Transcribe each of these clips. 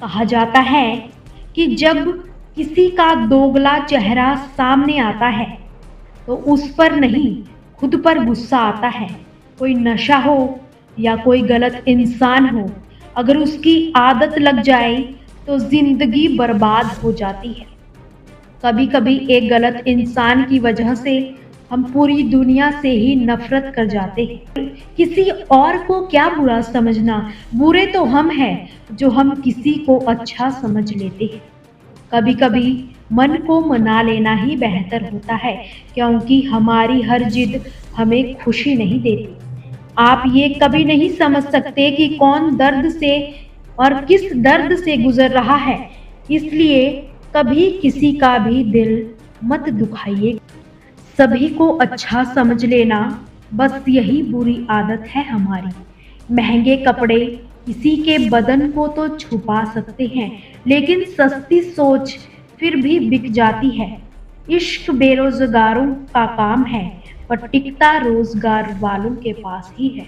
कहा जाता है कि जब किसी का दोगला चेहरा सामने आता है तो उस पर नहीं, खुद पर गुस्सा आता है। कोई नशा हो या कोई गलत इंसान हो, अगर उसकी आदत लग जाए तो जिंदगी बर्बाद हो जाती है। कभी कभी एक गलत इंसान की वजह से हम पूरी दुनिया से ही नफरत कर जाते हैं। किसी और को क्या बुरा समझना, बुरे तो हम हैं जो हम किसी को अच्छा समझ लेते हैं। कभी कभी मन को मना लेना ही बेहतर होता है, क्योंकि हमारी हर जिद हमें खुशी नहीं देती। आप ये कभी नहीं समझ सकते कि कौन दर्द से और किस दर्द से गुजर रहा है, इसलिए कभी किसी का भी दिल मत दुखाइए। सभी को अच्छा समझ लेना, बस यही बुरी आदत है हमारी। महंगे कपड़े किसी के बदन को तो छुपा सकते हैं, लेकिन सस्ती सोच फिर भी बिक जाती है। इश्क बेरोजगारों का काम है, पर टिकता रोजगार वालों के पास ही है।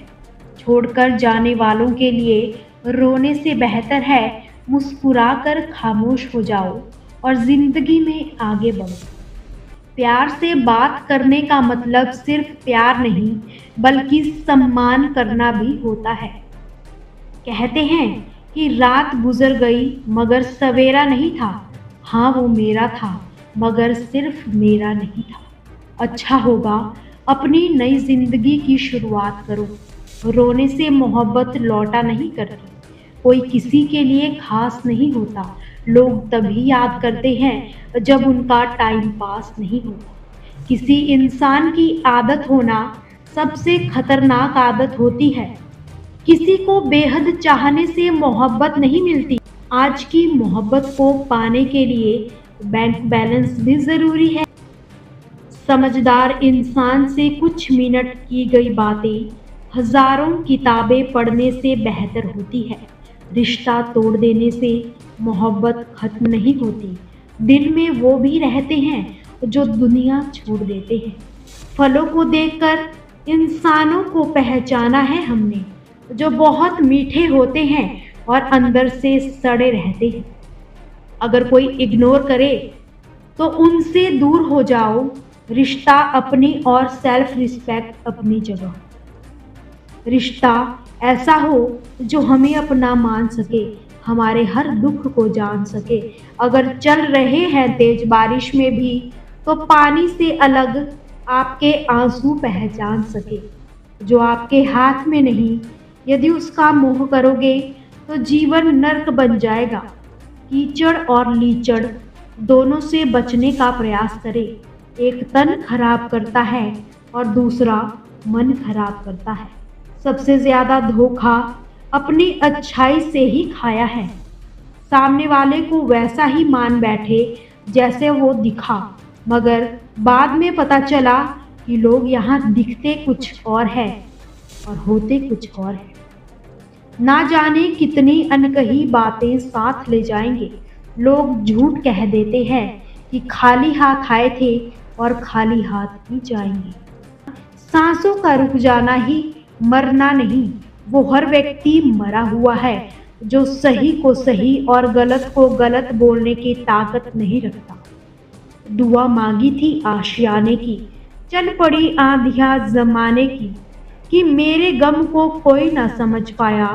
छोड़कर जाने वालों के लिए रोने से बेहतर है मुस्कुराकर खामोश हो जाओ और जिंदगी में आगे बढ़ो। प्यार से बात करने का मतलब सिर्फ प्यार नहीं, बल्कि सम्मान करना भी होता है। कहते हैं कि रात गुजर गई मगर सवेरा नहीं था। हाँ, वो मेरा था मगर सिर्फ मेरा नहीं था। अच्छा होगा अपनी नई जिंदगी की शुरुआत करो। रोने से मोहब्बत लौटा नहीं करती। कोई किसी के लिए खास नहीं होता। लोग तभी याद करते हैं जब उनका टाइम पास नहीं होता। किसी इंसान की आदत होना सबसे खतरनाक आदत होती है। किसी को बेहद चाहने से मोहब्बत नहीं मिलती। आज की मोहब्बत को पाने के लिए बैंक बैलेंस भी जरूरी है। समझदार इंसान से कुछ मिनट की गई बातें हजारों किताबें पढ़ने से बेहतर होती है। रिश्ता तोड़ देने से मोहब्बत खत्म नहीं होती। दिल में वो भी रहते हैं जो दुनिया छोड़ देते हैं। फलों को देखकर इंसानों को पहचाना है हमने, जो बहुत मीठे होते हैं और अंदर से सड़े रहते हैं। अगर कोई इग्नोर करे तो उनसे दूर हो जाओ। रिश्ता अपनी और सेल्फ रिस्पेक्ट अपनी जगह। रिश्ता ऐसा हो जो हमें अपना मान सके, हमारे हर दुख को जान सके। अगर चल रहे हैं तेज बारिश में भी तो पानी से अलग आपके आंसू पहचान सके। जो आपके हाथ में नहीं, यदि उसका मोह करोगे तो जीवन नर्क बन जाएगा। कीचड़ और लीचड़ दोनों से बचने का प्रयास करें। एक तन खराब करता है और दूसरा मन खराब करता है। सबसे ज्यादा धोखा अपनी अच्छाई से ही खाया है। सामने वाले को वैसा ही मान बैठे जैसे वो दिखा, मगर बाद में पता चला कि लोग यहाँ दिखते कुछ और है और होते कुछ और है। ना जाने कितनी अनकही बातें साथ ले जाएंगे। लोग झूठ कह देते हैं कि खाली हाथ आए थे और खाली हाथ ही जाएंगे। सांसों का रुक जाना ही मरना नहीं, वो हर व्यक्ति मरा हुआ है जो सही को सही और गलत को गलत बोलने की ताकत नहीं रखता। दुआ मांगी थी आशियाने की, चल पड़ी आंधियां जमाने की, कि मेरे गम को कोई ना समझ पाया,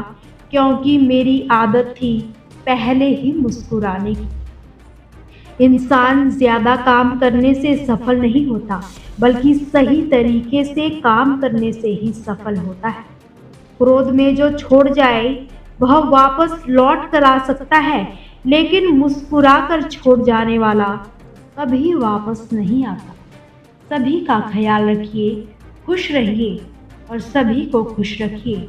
क्योंकि मेरी आदत थी पहले ही मुस्कुराने की। इंसान ज्यादा काम करने से सफल नहीं होता, बल्कि सही तरीके से काम करने से ही सफल होता है। क्रोध में जो छोड़ जाए वह वापस लौट कर आ सकता है, लेकिन मुस्कुरा कर छोड़ जाने वाला कभी वापस नहीं आता। सभी का ख्याल रखिए, खुश रहिए और सभी को खुश रखिए।